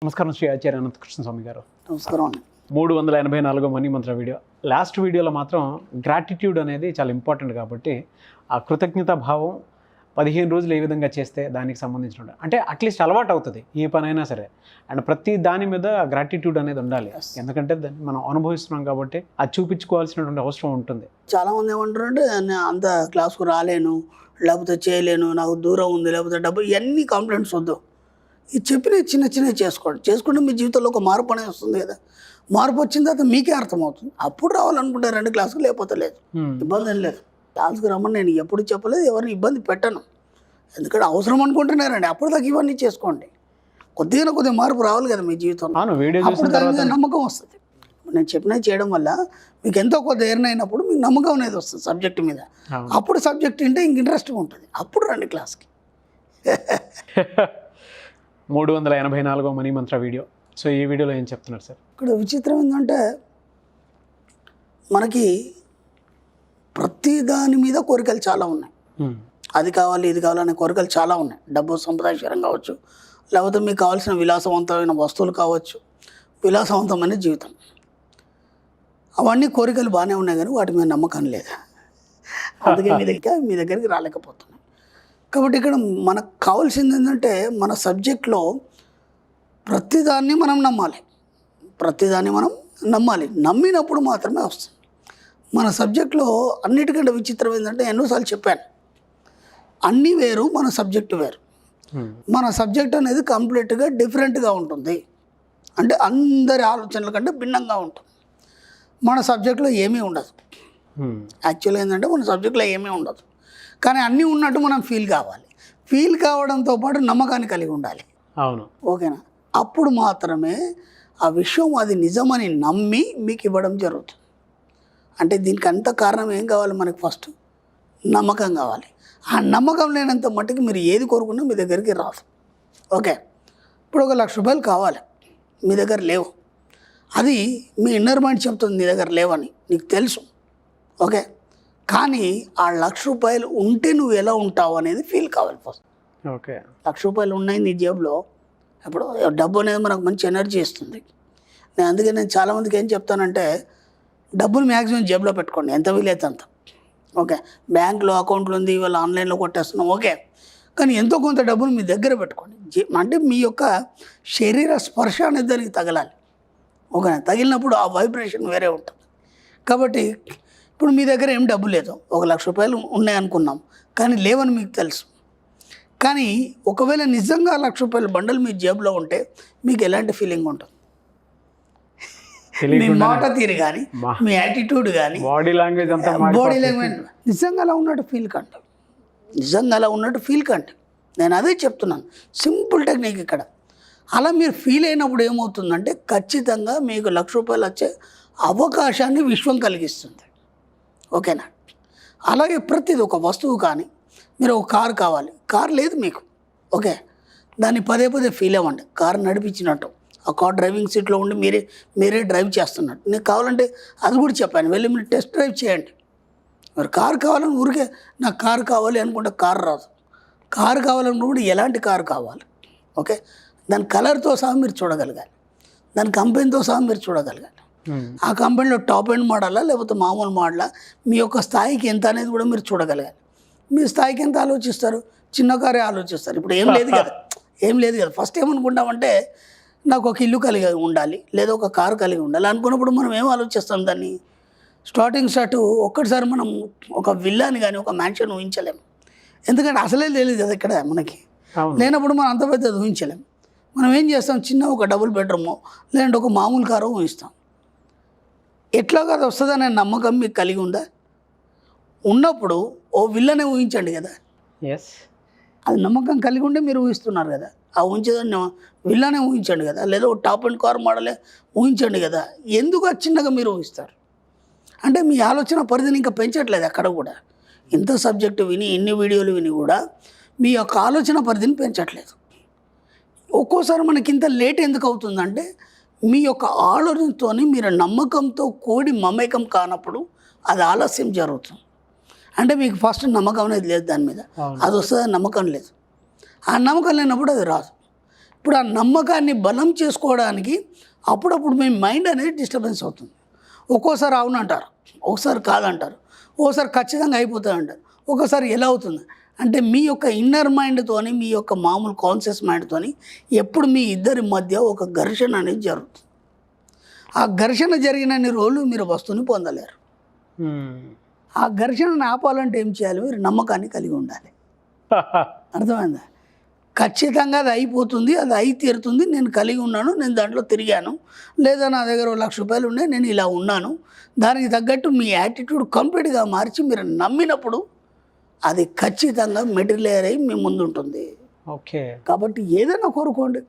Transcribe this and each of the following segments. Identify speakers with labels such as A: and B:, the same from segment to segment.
A: నమస్కారం శ్రీ ఆచార్య అనంత కృష్ణ స్వామి గారు.
B: నమస్కారం అండి.
A: 384 మనీ మంత్ర వీడియో. లాస్ట్ వీడియోలో మాత్రం గ్రాటిట్యూడ్ అనేది చాలా ఇంపార్టెంట్ కాబట్టి ఆ కృతజ్ఞతా భావం 15 రోజులు ఏ విధంగా చేస్తే దానికి సంబంధించిన అంటే అట్లీస్ట్ అలవాటు అవుతుంది ఏ పనైనా సరే. అండ్ ప్రతి దాని మీద గ్రాటిట్యూడ్ అనేది ఉండాలి, ఎందుకంటే దాన్ని మనం అనుభవిస్తున్నాం కాబట్టి అది చూపించుకోవాల్సినటువంటి అవసరం ఉంటుంది.
B: చాలామంది ఏమంటారు అంటే నేను అంత క్లాస్కు రాలేను, లేకపోతే చేయలేను, నాకు దూరం ఉంది, లేకపోతే డబ్బు, ఇవన్నీ కంప్లైంట్స్ వద్దు. ఇది చెప్పినవి చిన్న చిన్నవి చేసుకుంటే మీ జీవితంలో ఒక మార్పు అనేది వస్తుంది కదా. మార్పు వచ్చిన తర్వాత మీకే అర్థమవుతుంది. అప్పుడు రావాలనుకుంటే 2 క్లాసుకు, లేకపోతే లేదు, ఇబ్బంది ఏం లేదు. క్లాస్కి రమ్మని నేను ఎప్పుడు చెప్పలేదు, ఎవరిని ఇబ్బంది పెట్టను. ఎందుకంటే అవసరం అనుకుంటున్నారండి, అప్పుడు దాకా ఇవన్నీ చేసుకోండి. కొద్దిగా మార్పు రావాలి కదా మీ జీవితంలో, అప్పుడు దాని మీద నమ్మకం వస్తుంది. నేను చెప్పినవి చేయడం వల్ల మీకు ఎంతో కొంత ఎర్నైనప్పుడు మీకు నమ్మకం అనేది వస్తుంది సబ్జెక్ట్ మీద. అప్పుడు సబ్జెక్ట్ అంటే ఇంక ఇంట్రెస్ట్గా ఉంటుంది, అప్పుడు రండి క్లాస్కి.
A: 384 మనీ మంత్ర వీడియో. సో ఈ వీడియోలో ఏం చెప్తున్నారు సార్?
B: ఇక్కడ విచిత్రం ఏంటంటే మనకి ప్రతి దాని మీద కోరికలు చాలా ఉన్నాయి. అది కావాలి, ఇది కావాలనే కోరికలు చాలా ఉన్నాయి. డబ్బు, సంపాదన కావచ్చు, లేకపోతే మీకు కావాల్సిన విలాసవంతమైన వస్తువులు కావచ్చు, విలాసవంతమైన జీవితం, అవన్నీ కోరికలు బాగానే ఉన్నాయి, కానీ వాటి మీద నమ్మకం లేదు. అందుకే మీ దగ్గరికి రాలేకపోతున్నాయి. కాబట్టి ఇక్కడ మనకు కావాల్సింది ఏంటంటే మన సబ్జెక్ట్లో ప్రతిదాన్ని మనం నమ్మాలి. నమ్మినప్పుడు మాత్రమే వస్తుంది. మన సబ్జెక్ట్లో అన్నిటికంటే విచిత్రం ఏంటంటే ఎన్నోసార్లు చెప్పాను, అన్నీ వేరు, మన సబ్జెక్టు వేరు. మన సబ్జెక్ట్ అనేది కంప్లీట్గా డిఫరెంట్గా ఉంటుంది, అంటే అందరి ఆలోచనల కంటే భిన్నంగా ఉంటుంది. మన సబ్జెక్ట్లో ఏమీ ఉండదు. యాక్చువల్గా ఏంటంటే మన సబ్జెక్ట్లో ఏమీ ఉండదు, కానీ అన్నీ ఉన్నట్టు మనం ఫీల్ కావాలి. ఫీల్ కావడంతో పాటు నమ్మకాన్ని కలిగి ఉండాలి.
A: అవును,
B: ఓకేనా? అప్పుడు మాత్రమే ఆ విషయం అది నిజమని నమ్మి మీకు ఇవ్వడం జరుగుతుంది. అంటే దీనికి అంత కారణం ఏం కావాలి మనకి? ఫస్ట్ నమ్మకం కావాలి. ఆ నమ్మకం లేనంత మట్టుకు మీరు ఏది కోరుకున్నా మీ దగ్గరికి రాదు. ఓకే, ఇప్పుడు 1 లక్ష రూపాయలు కావాలి, మీ దగ్గర లేవు. అది మీ ఇన్నర్ మైండ్ చెప్తుంది నీ దగ్గర లేవని, నీకు తెలుసు. ఓకే, కానీ ఆ 1 లక్ష రూపాయలు ఉంటే నువ్వు ఎలా ఉంటావు అనేది ఫీల్ కావాలి ఫస్ట్.
A: ఓకే,
B: 1 లక్ష రూపాయలు ఉన్నాయి నీ జేబులో, ఇప్పుడు డబ్బు అనేది మనకు మంచి ఎనర్జీ ఇస్తుంది. అందుకే నేను చాలామందికి ఏం చెప్తానంటే డబ్బులు మ్యాక్సిమం జేబులో పెట్టుకోండి, ఎంత వీలైతే అంత. ఓకే, బ్యాంకులో అకౌంట్లు ఉంది, ఇవాళ ఆన్లైన్లో కొట్టేస్తున్నాం, ఓకే, కానీ ఎంతో కొంత డబ్బులు మీ దగ్గర పెట్టుకోండి. అంటే మీ యొక్క శరీర స్పర్శ అనేది దానికి తగలాలి. ఓకే, తగిలినప్పుడు ఆ వైబ్రేషన్ వేరే ఉంటుంది. కాబట్టి ఇప్పుడు మీ దగ్గర ఏం డబ్బు లేదు, 1 లక్ష రూపాయలు ఉన్నాయనుకున్నాం, కానీ లేవని మీకు తెలుసు. కానీ ఒకవేళ నిజంగా 1 లక్ష రూపాయల బండలు మీ జేబులో ఉంటే మీకు ఎలాంటి ఫీలింగ్ ఉంటుంది? మీ మాట తీరు కానీ, మీ యాటిట్యూడ్ కానీ, బాడీ లాంగ్వేజ్ నిజంగా అలా ఉన్నట్టు ఫీల్ కండి. నేను అదే చెప్తున్నాను, సింపుల్ టెక్నిక్ ఇక్కడ. అలా మీరు ఫీల్ అయినప్పుడు ఏమవుతుందంటే ఖచ్చితంగా మీకు 1 లక్ష రూపాయలు వచ్చే అవకాశాన్ని విశ్వం కలిగిస్తుంది. ఓకేనా? అలాగే ప్రతిదీ, ఒక వస్తువు కానీ, మీరు ఒక కారు కావాలి, కారు లేదు మీకు, ఓకే, దాన్ని పదే ఫీల్ అవ్వండి. కారు నడిపించినట్టు, ఆ కార్ డ్రైవింగ్ సీట్లో ఉండి మీరే డ్రైవ్ చేస్తున్నట్టు. నేను కావాలంటే అది కూడా చెప్పాను, వెళ్ళి మీరు టెస్ట్ డ్రైవ్ చేయండి. మరి కారు కావాలని ఊరికే నాకు కారు కావాలి అనుకుంటే కారు రాదు. కారు కావాలనుకుంటే ఎలాంటి కారు కావాలి, ఓకే, దాని కలర్తో సహా మీరు చూడగలగాలి, దాని కంపెనీతో సహా మీరు చూడగలగాలి. ఆ కంపెనీలో టాప్ ఎండ్ మోడలా లేకపోతే మామూలు మోడలా, మీ యొక్క స్థాయికి ఎంత అనేది కూడా మీరు చూడగలగాలి. మీ స్థాయికి ఎంత ఆలోచిస్తారు? చిన్న కారే ఆలోచిస్తారు. ఇప్పుడు ఏం లేదు కదా. ఫస్ట్ ఏమనుకుంటామంటే నాకు ఒక ఇల్లు కలిగి ఉండాలి, లేదా ఒక కారు కలిగి ఉండాలి అనుకున్నప్పుడు మనం ఏం ఆలోచిస్తాం? దాన్ని స్టార్ట్ ఒక్కటిసారి మనం ఒక విల్లాని కానీ ఒక మ్యాన్షన్ ఊహించలేము. ఎందుకంటే అసలే తెలియదు కదా ఇక్కడ మనకి. లేనప్పుడు మనం అంత పెద్దది ఊహించలేము. మనం ఏం చేస్తాం? చిన్న ఒక డబుల్ బెడ్రూమో లేదంటే ఒక మామూలు కారో ఊహిస్తాం. ఎట్లా కాదు వస్తుందనే నమ్మకం మీకు కలిగి ఉందా? ఉన్నప్పుడు ఓ విల్లనే ఊహించండి కదా. అది నమ్మకం కలిగి ఉంటే మీరు ఊహిస్తున్నారు కదా. ఆ ఊహించేదాన్ని విల్లనే ఊహించండి కదా, లేదా ఒక టాప్ అండ్ కార్ మోడలే ఊహించండి కదా. ఎందుకు చిన్నగా మీరు ఊహిస్తారు? అంటే మీ ఆలోచన పరిధిని ఇంకా పెంచట్లేదు అక్కడ కూడా. ఇంత సబ్జెక్టు విని, ఇన్ని వీడియోలు విని కూడా మీ యొక్క ఆలోచన పరిధిని పెంచట్లేదు. ఒక్కోసారి మనకి ఇంత లేట్ ఎందుకు అవుతుందంటే మీ యొక్క ఆలోచనతో మీరు నమ్మకంతో కూడి మమేకం కానప్పుడు అది ఆలస్యం జరుగుతుంది. అంటే మీకు ఫస్ట్ నమ్మకం అనేది లేదు దాని మీద, అది వస్తుంది, నమ్మకం లేదు. ఆ నమ్మకం లేనప్పుడు అది రాదు. ఇప్పుడు ఆ నమ్మకాన్ని బలం చేసుకోవడానికి అప్పుడప్పుడు మీ మైండ్ అనేది డిస్టర్బెన్స్ అవుతుంది. ఒక్కోసారి అవునంటారు, ఒకసారి కాదంటారు, ఓసారి ఖచ్చితంగా అయిపోతుంది అంటారు, ఒక్కోసారి ఎలా అవుతుంది అంటే మీ యొక్క ఇన్నర్ మైండ్తోని, మీ యొక్క మామూలు కాన్షియస్ మైండ్తోని ఎప్పుడు మీ ఇద్దరి మధ్య ఒక ఘర్షణ అనేది జరుగుతుంది. ఆ ఘర్షణ జరిగినన్ని రోజులు మీరు వస్తువుని పొందలేరు. ఆ ఘర్షణను ఆపాలంటే ఏం చేయాలి? మీరు నమ్మకాన్ని కలిగి ఉండాలి. అర్థమైందా? ఖచ్చితంగా అది అయిపోతుంది, అది అయి తీరుతుంది, నేను కలిగి ఉన్నాను, నేను దాంట్లో తిరిగాను, లేదా నా దగ్గర ₹1,00,000 ఉన్నాయి, నేను ఇలా ఉన్నాను, దానికి తగ్గట్టు మీ యాటిట్యూడ్ కంప్లీట్గా మార్చి మీరు నమ్మినప్పుడు అది ఖచ్చితంగా మెటీరియల్ అయ్యి మీ ముందు ఉంటుంది.
A: ఓకే.
B: కాబట్టి ఏదైనా కోరుకోండి,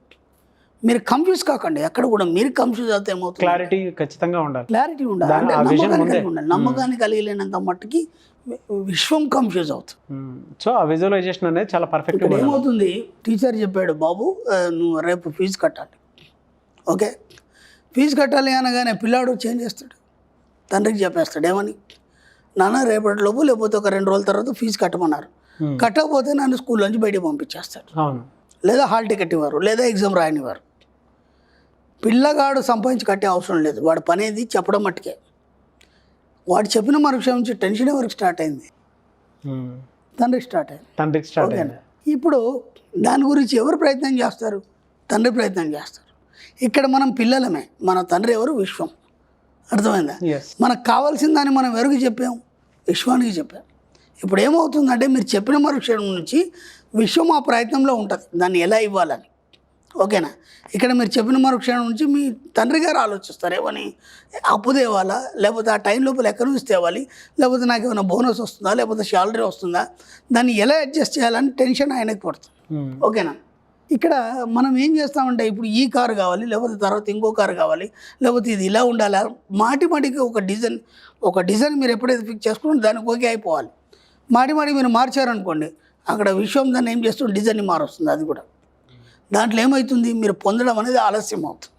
B: మీరు కన్ఫ్యూజ్ కాకండి. ఎక్కడ కూడా మీరు కన్ఫ్యూజ్ అవుతే ఏమవుతుంది?
A: క్లారిటీ ఖచ్చితంగా ఉండాలి.
B: క్లారిటీ ఉండాలి. అంటే నమ్మకాన్ని కలిగి ఉండాలి. నమ్మకాన్ని కలిగిలేనంత మట్టుకి విశ్వం కన్ఫ్యూజ్ అవుతుంది.
A: సో ఆ విజువలైజేషన్ అనేది చాలా పర్ఫెక్ట్.
B: ఏమవుతుంది? టీచర్ చెప్పాడు, బాబు నువ్వు రేపు ఫీజు కట్టాలి. ఓకే, ఫీజు కట్టాలి అనగానే పిల్లాడు చేంజ్ చేస్తాడు, తండ్రికి చెప్పేస్తాడు ఏమని, నాన్న రేపటి లోపు లేకపోతే ఒక 2 రోజుల తర్వాత ఫీజు కట్టమన్నారు, కట్టకపోతే నన్ను స్కూల్ నుంచి బయటకు పంపించేస్తాడు, లేదా హాల్ టికెట్ ఇవ్వరు, లేదా ఎగ్జామ్ రాయనివ్వరు. పిల్లగాడు సంపాదించి కట్టే అవసరం లేదు, వాడు పనేది చెప్పడం మట్టుకే. వాడు చెప్పిన మరుక్షణం నుంచి టెన్షన్ వరకు స్టార్ట్ అయింది, తండ్రికి స్టార్ట్ అయింది. ఇప్పుడు దాని గురించి ఎవరు ప్రయత్నం చేస్తారు? తండ్రి ప్రయత్నం చేస్తారు. ఇక్కడ మనం పిల్లలమే, మన తండ్రి ఎవరు? విశ్వం. అర్థమైందా? మనకు కావాల్సిన దాన్ని మనం ఎవరికి చెప్పాం? విశ్వానికి చెప్పాం. ఇప్పుడు ఏమవుతుందంటే మీరు చెప్పిన మరుక్షణం నుంచి విశ్వం ఆ ప్రయత్నంలో ఉంటుంది దాన్ని ఎలా ఇవ్వాలని. ఓకేనా? ఇక్కడ మీరు చెప్పిన మరుక్షణం నుంచి మీ తండ్రి గారు ఆలోచిస్తారు ఏమని, అప్పు తేవాలా, లేకపోతే ఆ టైం లోపల ఎక్కడి నుంచి తేవాలి, లేకపోతే నాకు ఏమైనా బోనస్ వస్తుందా, లేకపోతే శాలరీ వస్తుందా, దాన్ని ఎలా అడ్జస్ట్ చేయాలని టెన్షన్ ఆయనకి పడుతుంది. ఓకేనా? ఇక్కడ మనం ఏం చేస్తామంటే ఇప్పుడు ఈ కారు కావాలి, లేకపోతే తర్వాత ఇంకో కారు కావాలి, లేకపోతే ఇది ఇలా ఉండాలా, మాటికి ఒక డిజైన్ మీరు ఎప్పుడైతే ఫిక్స్ చేసుకుంటే దానికి ఓకే అయిపోవాలి. మాటి మీరు మార్చారనుకోండి, అక్కడ విశ్వం దాన్ని ఏం చేస్తుంది? డిజైన్ని మారుస్తుంది. అది కూడా దాంట్లో ఏమవుతుంది? మీరు పొందడం అనేది ఆలస్యం అవుతుంది.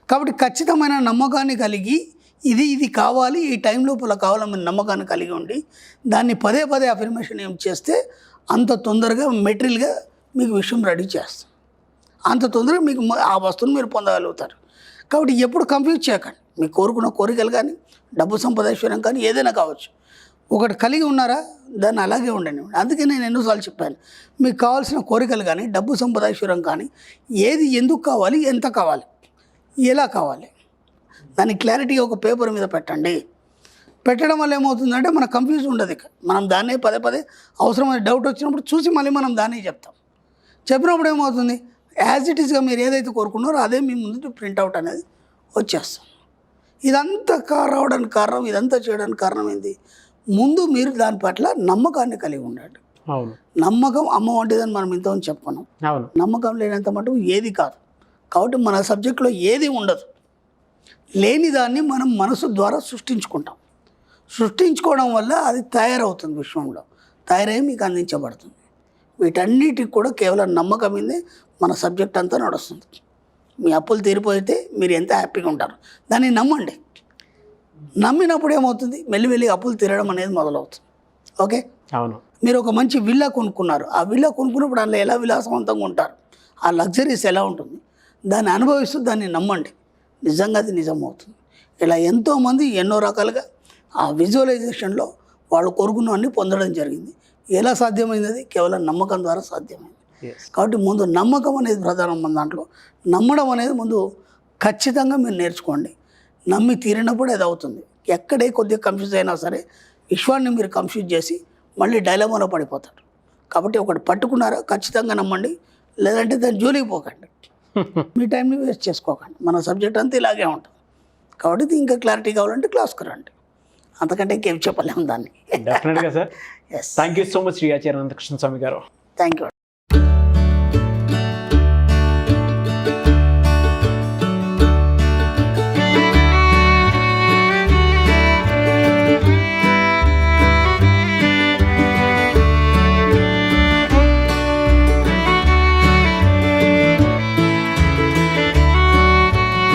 B: కాబట్టి ఖచ్చితమైన నమ్మకాన్ని కలిగి ఇది కావాలి, ఈ టైం లోపల కావాలని మీరు నమ్మకాన్ని కలిగి ఉండి దాన్ని పదే అఫర్మేషన్ ఏం చేస్తే అంత తొందరగా మెటీరియల్గా మీకు విషయం రెడీ చేస్తాం, అంత తొందరగా మీకు ఆ వస్తువును మీరు పొందగలుగుతారు. కాబట్టి ఎప్పుడు కన్ఫ్యూజ్ చేయకండి. మీకు కోరుకున్న కోరికలు కానీ, డబ్బు సంపదైశ్వర్యం కానీ ఏదైనా కావచ్చు, ఒకటి కలిగి ఉన్నారా దాన్ని అలాగే ఉండండి. అందుకే నేను ఎన్నోసార్లు చెప్పాను, మీకు కావాల్సిన కోరికలు కానీ, డబ్బు సంపదైశ్వర్యం కానీ ఏది ఎందుకు కావాలి, ఎంత కావాలి, ఎలా కావాలి, దాని క్లారిటీ ఒక పేపర్ మీద పెట్టండి. పెట్టడం వల్ల ఏమవుతుందంటే మన కన్ఫ్యూజ్ ఉండదు. ఇక మనం దాన్నే పదే అవసరమైన డౌట్ వచ్చినప్పుడు చూసి మళ్ళీ మనం దాన్నే చెప్తాం. చెప్పినప్పుడు ఏమవుతుంది? యాజ్ ఇట్ ఈస్గా మీరు ఏదైతే కోరుకున్నారో అదే మీ ముందు ప్రింట్అవుట్ అనేది వచ్చేస్తాం. ఇదంతా రావడానికి కారణం, ఇదంతా చేయడానికి కారణం ఏంటి? ముందు మీరు దాని పట్ల నమ్మకాన్ని కలిగి ఉండండి. నమ్మకం అమ్మ వంటిదని మనం ఇంతకుముందు చెప్పుకున్నాం. నమ్మకం లేనంత మటుకు ఏది కాదు. కాబట్టి మన సబ్జెక్ట్లో ఏది ఉండదు. లేని దాన్ని మనం మనసు ద్వారా సృష్టించుకోవడం వల్ల అది తయారవుతుంది, విశ్వంలో తయారై మీకు అందించబడుతుంది. వీటన్నిటికి కూడా కేవలం నమ్మకం మీదే మన సబ్జెక్ట్ అంతా నడుస్తుంది. మీ అప్పులు తీరిపోతే మీరు ఎంత హ్యాపీగా ఉంటారు, దాన్ని నమ్మండి. నమ్మినప్పుడు ఏమవుతుంది? మెల్లిమెల్లి అప్పులు తీరడం అనేది మొదలవుతుంది. ఓకే,
A: అవును.
B: మీరు ఒక మంచి విల్లా కొనుక్కున్నారు, ఆ విల్లా కొనుక్కున్నప్పుడు అందులో ఎలా విలాసవంతంగా ఉంటారు, ఆ లగ్జరీస్ ఎలా ఉంటుంది, దాన్ని అనుభవిస్తూ దాన్ని నమ్మండి, నిజంగా అది నిజమవుతుంది. ఇలా ఎంతోమంది ఎన్నో రకాలుగా ఆ విజువలైజేషన్లో వాళ్ళు కోరుకున్నవన్నీ పొందడం జరిగింది. ఎలా సాధ్యమైంది? అది కేవలం నమ్మకం ద్వారా సాధ్యమైంది. కాబట్టి ముందు నమ్మకం అనేది ప్రధానం. మన దాంట్లో నమ్మడం అనేది ముందు ఖచ్చితంగా మీరు నేర్చుకోండి. నమ్మి తీరినప్పుడు అది అవుతుంది. ఎక్కడే కొద్దిగా కన్ఫ్యూజ్ అయినా సరే విశ్వాన్ని మీరు కన్ఫ్యూజ్ చేసి మళ్ళీ డైలమాలో పడిపోతారు. కాబట్టి ఒకటి పట్టుకున్నారా ఖచ్చితంగా నమ్మండి, లేదంటే దాన్ని జోలికి పోకండి, మీ టైంని వేస్ట్ చేసుకోకండి. మన సబ్జెక్ట్ అంతా ఇలాగే ఉంటుంది. కాబట్టి ఇంకా క్లారిటీ కావాలంటే క్లాస్కి రండి, అంతకంటే ఇంకేం చెప్పలేము దాన్ని.
A: డెఫినెట్గా sir. Thank you so much Shri Acharya Anantakrishna Swami గారు.
B: Thank you.